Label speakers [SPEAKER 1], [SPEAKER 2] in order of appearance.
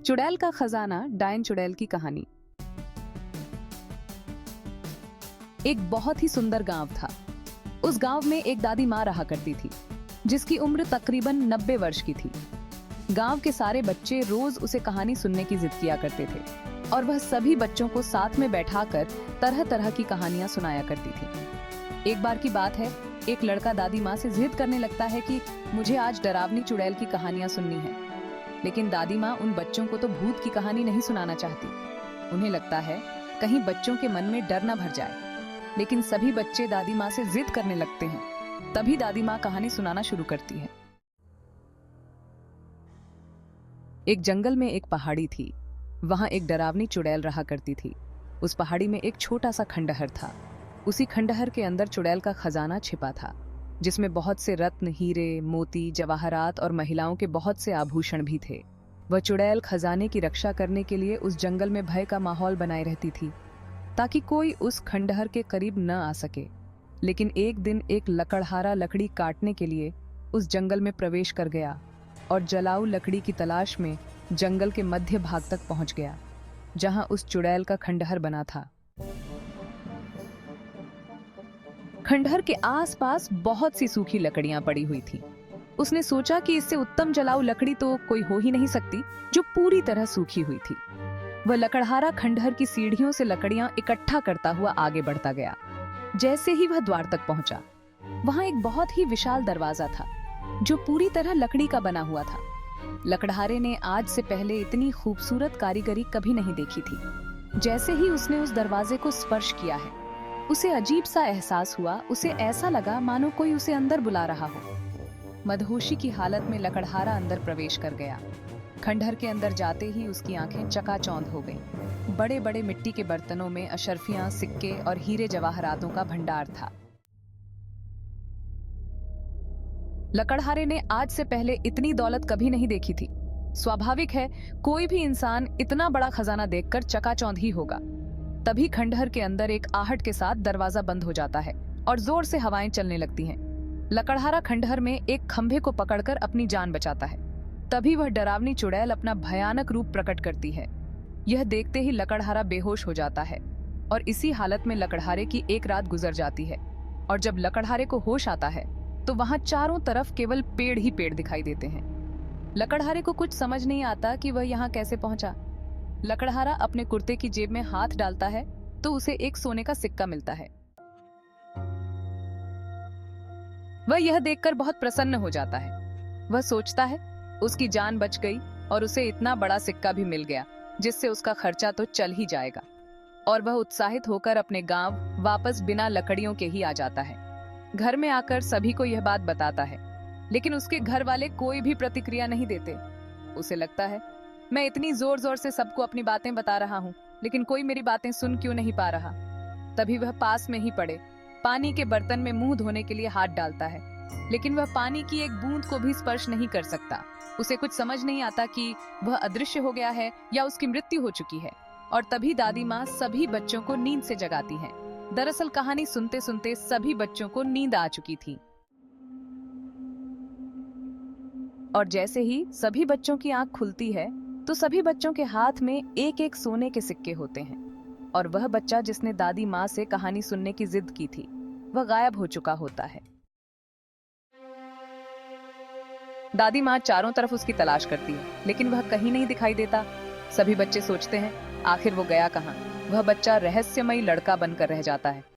[SPEAKER 1] चुड़ैल का खजाना, डायन चुड़ैल की कहानी। एक बहुत ही सुंदर गांव था। उस गांव में एक दादी माँ रहा करती थी, जिसकी उम्र तकरीबन 90 वर्ष की थी। गांव के सारे बच्चे रोज उसे कहानी सुनने की जिद किया करते थे और वह सभी बच्चों को साथ में बैठाकर तरह तरह की कहानियां सुनाया करती थी। एक बार की बात है, एक लड़का दादी माँ से जिद करने लगता है कि मुझे आज डरावनी चुड़ैल की कहानियां सुननी है। लेकिन दादी माँ उन बच्चों को तो भूत की कहानी नहीं सुनाना चाहती। उन्हें लगता है कहीं बच्चों के मन में डर न भर जाए। लेकिन सभी बच्चे दादी माँ से जिद करने लगते हैं। तभी दादी माँ कहानी सुनाना शुरू करती है। एक जंगल में एक पहाड़ी थी। वहां एक डरावनी चुड़ैल रहा करती थी। उस पहाड़ी में एक छोटा सा खंडहर था। उसी खंडहर के अंदर चुड़ैल का खजाना छिपा था, जिसमें बहुत से रत्न, हीरे, मोती, जवाहरात और महिलाओं के बहुत से आभूषण भी थे। वह चुड़ैल खजाने की रक्षा करने के लिए उस जंगल में भय का माहौल बनाए रहती थी, ताकि कोई उस खंडहर के करीब न आ सके। लेकिन एक दिन एक लकड़हारा लकड़ी काटने के लिए उस जंगल में प्रवेश कर गया और जलाऊ लकड़ी की तलाश में जंगल के मध्य भाग तक पहुंच गया, जहां उस चुड़ैल का खंडहर बना था। खंडहर के आसपास बहुत सी सूखी लकड़ियां पड़ी हुई थी। उसने सोचा कि इससे उत्तम जलाऊ लकड़ी तो कोई हो ही नहीं सकती जो पूरी तरह सूखी हुई थी। वह लकड़हारा खंडहर की सीढ़ियों से लकड़ियां इकट्ठा करता हुआ आगे बढ़ता गया। जैसे ही वह द्वार तक पहुंचा, वहां एक बहुत ही विशाल दरवाजा था, जो पूरी तरह लकड़ी का बना हुआ था। लकड़हारे ने आज से पहले इतनी खूबसूरत कारीगरी कभी नहीं देखी थी। जैसे ही उसने उस दरवाजे को स्पर्श किया है, उसे अजीब सा एहसास हुआ। उसे ऐसा लगा मानो कोई उसे अंदर बुला रहा हो। मदहोशी की हालत में लकड़हारा अंदर प्रवेश कर गया। खंडहर के अंदर जाते ही उसकी आंखें चकाचौंध हो गईं। बड़े बड़े मिट्टी के बर्तनों में अशर्फियां, सिक्के और हीरे जवाहरातों का भंडार था। लकड़हारे ने आज से पहले इतनी दौलत कभी नहीं देखी थी। स्वाभाविक है, कोई भी इंसान इतना बड़ा खजाना देखकर चकाचौंध ही होगा। तभी खंडहर के अंदर एक आहट के साथ दरवाजा बंद हो जाता है और जोर से हवाएं चलने लगती हैं। लकड़हारा खंडहर में एक खंभे को पकड़कर अपनी जान बचाता है। तभी वह डरावनी चुड़ैल अपना भयानक रूप प्रकट करती है। यह देखते ही लकड़हारा बेहोश हो जाता है और इसी हालत में लकड़हारे की एक रात गुजर जाती है। और जब लकड़हारे को होश आता है तो वहां चारों तरफ केवल पेड़ ही पेड़ दिखाई देते हैं। लकड़हारे को कुछ समझ नहीं आता कि वह यहाँ कैसे पहुंचा। लकड़हारा अपने कुर्ते की जेब में हाथ डालता है तो उसे एक सोने का सिक्का मिलता है। वह यह देखकर बहुत प्रसन्न हो जाता है। वह सोचता है उसकी जान बच गई और उसे इतना बड़ा सिक्का भी मिल गया, जिससे उसका खर्चा तो चल ही जाएगा। और वह उत्साहित होकर अपने गांव वापस बिना लकड़ियों के ही आ जाता है। घर में आकर सभी को यह बात बताता है, लेकिन उसके घर वाले कोई भी प्रतिक्रिया नहीं देते। उसे लगता है मैं इतनी जोर जोर से सबको अपनी बातें बता रहा हूँ, लेकिन कोई मेरी बातें सुन क्यों नहीं पा रहा। तभी वह पास में ही पड़े पानी के बर्तन में मुंह धोने के लिए हाथ डालता है, लेकिन वह पानी की एक बूंद को भी स्पर्श नहीं कर सकता। उसे कुछ समझ नहीं आता कि वह अदृश्य हो गया है या उसकी मृत्यु हो चुकी है। और तभी दादी माँ सभी बच्चों को नींद से जगाती है। दरअसल कहानी सुनते सुनते सभी बच्चों को नींद आ चुकी थी। और जैसे ही सभी बच्चों की आंख खुलती है तो सभी बच्चों के हाथ में एक एक सोने के सिक्के होते हैं। और वह बच्चा जिसने दादी माँ से कहानी सुनने की जिद की थी, वह गायब हो चुका होता है। दादी माँ चारों तरफ उसकी तलाश करती है, लेकिन वह कहीं नहीं दिखाई देता। सभी बच्चे सोचते हैं आखिर वो गया कहाँ। वह बच्चा रहस्यमयी लड़का बनकर रह जाता है।